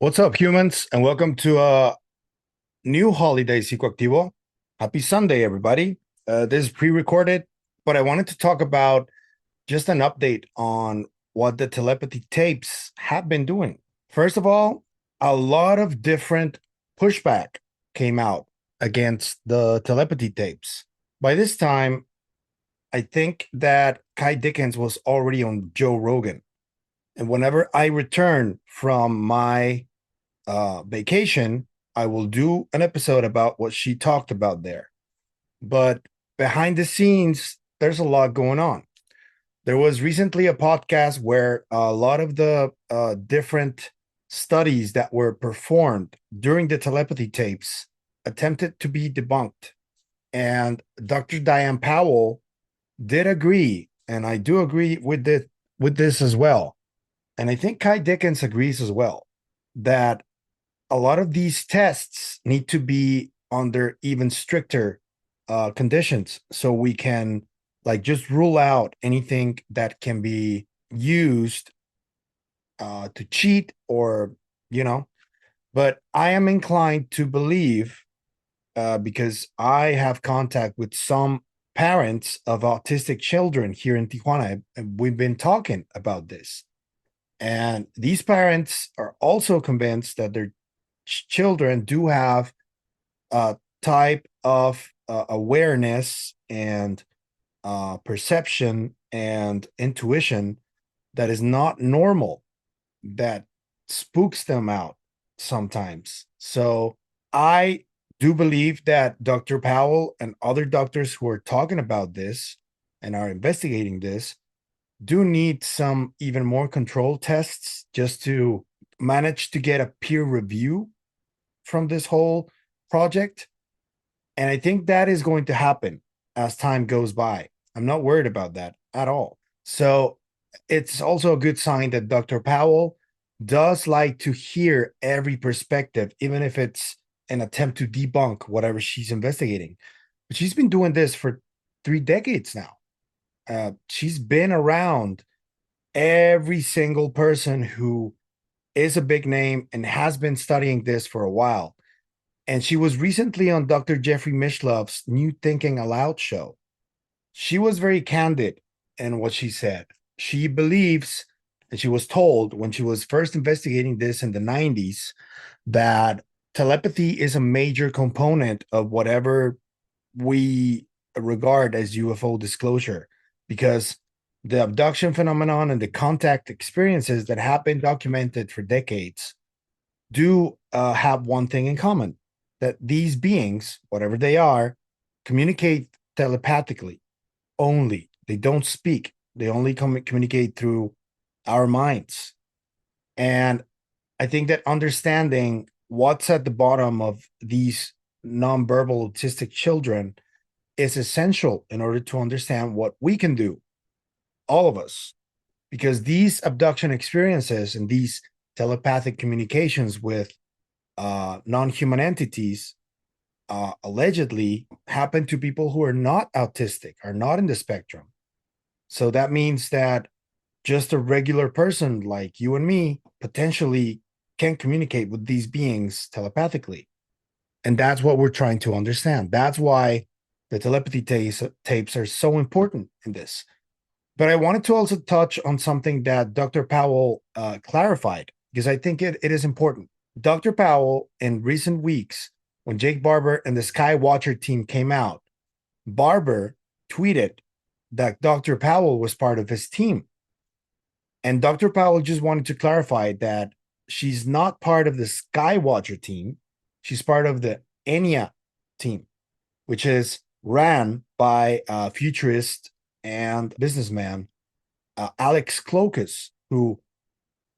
What's up, humans, and welcome to a new holiday Psicoactivo. Happy Sunday, everybody. This is pre-recorded, but I wanted to talk about just an update on what the telepathy tapes have been doing. First of all, a lot of different pushback came out against the telepathy tapes. By this time, I think that Dickens was already on Joe Rogan. And whenever I return from my vacation, I will do an episode about what she talked about there. But behind the scenes, there's a lot going on. There was recently a podcast where a lot of the different studies that were performed during the telepathy tapes attempted to be debunked. And Dr. Diane Powell did agree, and I do agree with this as well. And I think Kai Dickens agrees as well that a lot of these tests need to be under even stricter conditions so we can like just rule out anything that can be used to cheat or but I am inclined to believe because I have contact with some parents of autistic children here in Tijuana, and we've been talking about this, and these parents are also convinced that their children do have a type of awareness and perception and intuition that is not normal, that spooks them out sometimes. So I do believe that Dr. Powell and other doctors who are talking about this and are investigating this do need some even more control tests just to manage to get a peer review from this whole project. And I think that is going to happen as time goes by. I'm not worried about that at all. So it's also a good sign that Dr. Powell does like to hear every perspective, even if it's an attempt to debunk whatever she's investigating. But she's been doing this for 3 decades now. She's been around every single person who is a big name and has been studying this for a while. And she was recently on Dr. Jeffrey Mishlove's New Thinking Aloud show. She was very candid in what she said. She believes, and she was told when she was first investigating this in the 90s, that telepathy is a major component of whatever we regard as UFO disclosure, because the abduction phenomenon and the contact experiences that have been documented for decades do have one thing in common, that these beings, whatever they are, communicate telepathically only. They don't speak. They only communicate through our minds. And I think that understanding what's at the bottom of these nonverbal autistic children is essential in order to understand what we can do, all of us, because these abduction experiences and these telepathic communications with non-human entities allegedly happen to people who are not autistic, are not in the spectrum. So that means that just a regular person like you and me potentially can communicate with these beings telepathically. And that's what we're trying to understand. That's why the telepathy tapes are so important in this. But I wanted to also touch on something that Dr. Powell clarified, because I think it is important. Dr. Powell, in recent weeks, when Jake Barber and the Skywatcher team came out, Barber tweeted that Dr. Powell was part of his team. And Dr. Powell just wanted to clarify that she's not part of the Skywatcher team. She's part of the Enya team, which is ran by a futurist and businessman, Alex Klokus, who,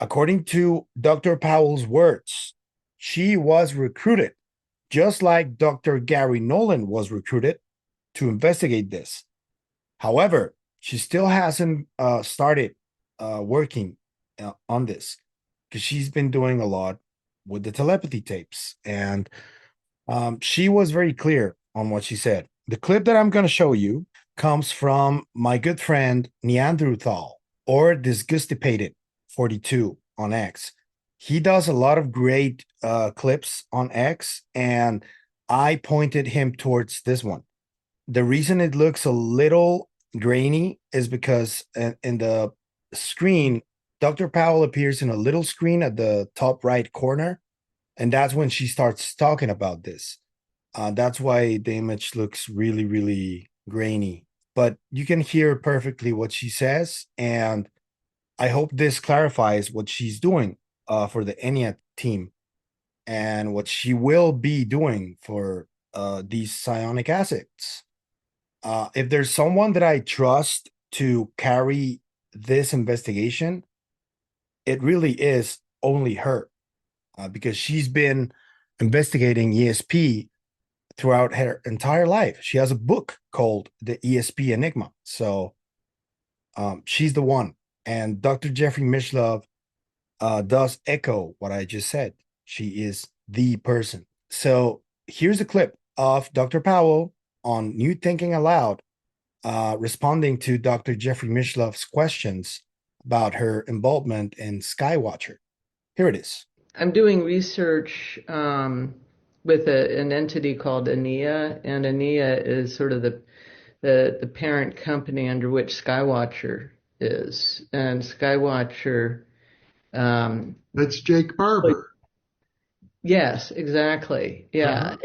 according to Dr. Powell's words, she was recruited, just like Dr. Gary Nolan was recruited to investigate this. However, she still hasn't started working on this, because she's been doing a lot with the telepathy tapes. And she was very clear on what she said. The clip that I'm going to show you comes from my good friend Neanderthal, or Disgustipated 42 on X. He does a lot of great clips on X, and I pointed him towards this one. The reason it looks a little grainy is because in the screen, Dr. Powell appears in a little screen at the top right corner, and that's when she starts talking about this. That's why the image looks really, really grainy. But you can hear perfectly what she says, and I hope this clarifies what she's doing for the Enya team and what she will be doing for these psionic assets. If there's someone that I trust to carry this investigation, it really is only her, because she's been investigating ESP throughout her entire life. She has a book called The ESP Enigma. So she's the one. And Dr. Jeffrey Mishlove does echo what I just said. She is the person. So here's a clip of Dr. Powell on New Thinking Aloud, responding to Dr. Jeffrey Mishlove's questions about her involvement in Skywatcher. Here it is. I'm doing research with an entity called ANIA, and ANIA is sort of the parent company under which Skywatcher is. And Skywatcher. That's Jake Barber. Yes, exactly. Yeah.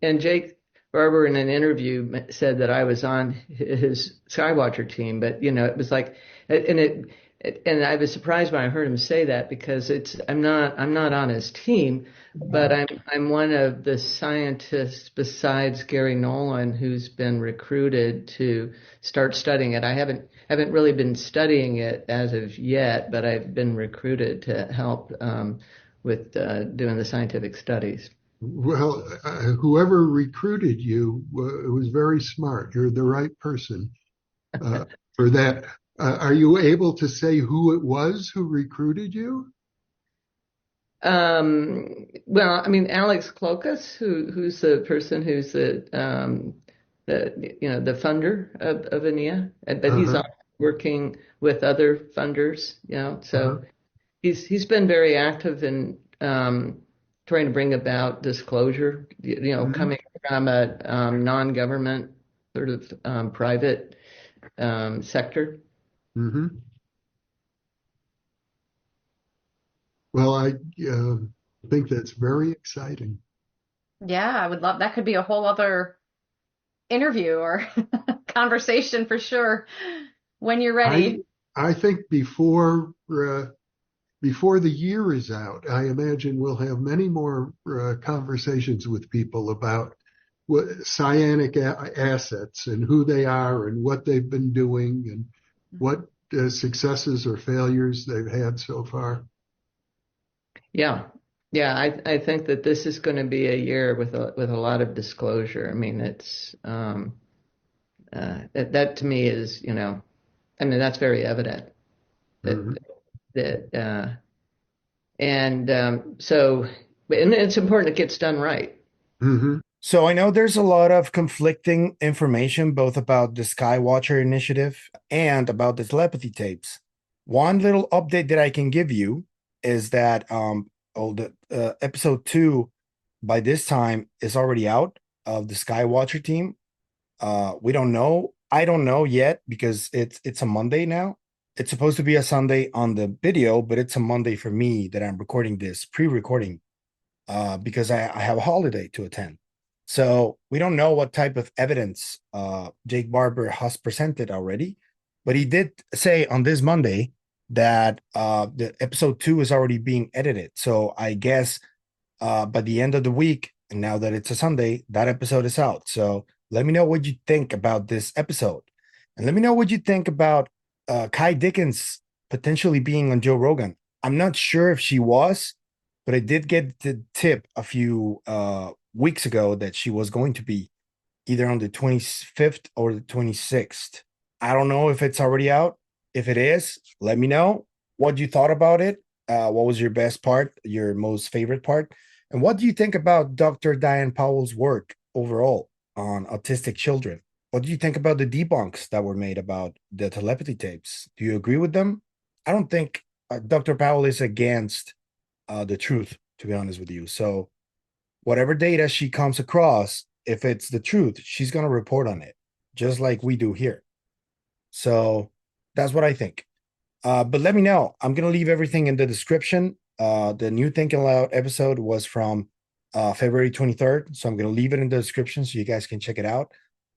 And Jake Barber in an interview said that I was on his Skywatcher team, but it was like, and I was surprised when I heard him say that, because I'm not on his team, but I'm one of the scientists besides Gary Nolan who's been recruited to start studying it. I haven't really been studying it as of yet, but I've been recruited to help with doing the scientific studies. Well, whoever recruited you was very smart. You're the right person for that. Are you able to say who it was who recruited you? Well, I mean, Alex Klokus, who's the person who's the funder of ANIA, but he's working with other funders, so he's been very active in trying to bring about disclosure, coming from a non-government sort of private sector. Mm-hmm. Well, I think that's very exciting. Yeah, I would love that. Could be a whole other interview or conversation for sure when you're ready. I think before the year is out, I imagine we'll have many more conversations with people about what psionic assets and who they are and what they've been doing and what successes or failures they've had so far. Yeah. I think that this is going to be a year with a lot of disclosure. I mean, it's that to me is, I mean, that's very evident that so, and it's important it gets done right. Mm-hmm. So I know there's a lot of conflicting information, both about the Skywatcher initiative and about the telepathy tapes. One little update that I can give you is that the episode 2 by this time is already out of the Skywatcher team. We don't know. I don't know yet, because it's a Monday now. It's supposed to be a Sunday on the video, but it's a Monday for me that I'm recording this, pre-recording, because I have a holiday to attend. So we don't know what type of evidence Jake Barber has presented already, but he did say on this Monday that the episode 2 is already being edited. So I guess by the end of the week, and now that it's a Sunday, that episode is out. So let me know what you think about this episode. And let me know what you think about Kai Dickens potentially being on Joe Rogan. I'm not sure if she was, but I did get the tip a few weeks ago that she was going to be either on the 25th or the 26th. I don't know if it's already out. If it is, let me know what you thought about it. What was your best part, your most favorite part? And what do you think about Dr. Diane Powell's work overall on autistic children? What do you think about the debunks that were made about the telepathy tapes? Do you agree with them? I don't think Dr. Powell is against the truth, to be honest with you. So whatever data she comes across, if it's the truth, she's going to report on it, just like we do here. So that's what I think. But let me know. I'm going to leave everything in the description. The new Thinking Loud episode was from February 23rd. So I'm going to leave it in the description so you guys can check it out.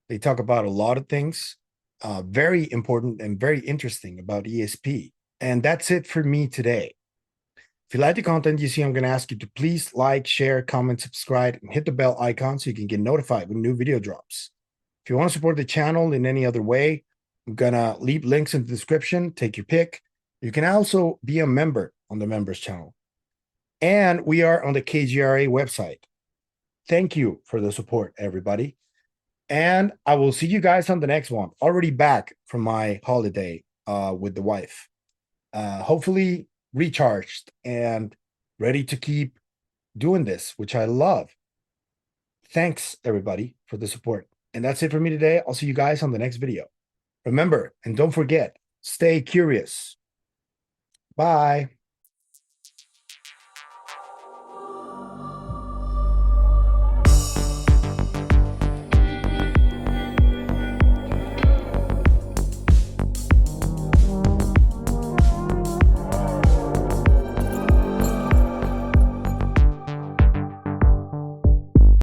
They talk about a lot of things, very important and very interesting about ESP. And that's it for me today. If you like the content you see, I'm going to ask you to please like, share, comment, subscribe, and hit the bell icon so you can get notified when new video drops. If you want to support the channel in any other way, I'm going to leave links in the description. Take your pick. You can also be a member on the members channel. And we are on the KGRA website. Thank you for the support, everybody. And I will see you guys on the next one. Already back from my holiday with the wife. Hopefully recharged and ready to keep doing this, which I love. Thanks, everybody, for the support. And that's it for me today. I'll see you guys on the next video. Remember, and don't forget, stay curious. Bye.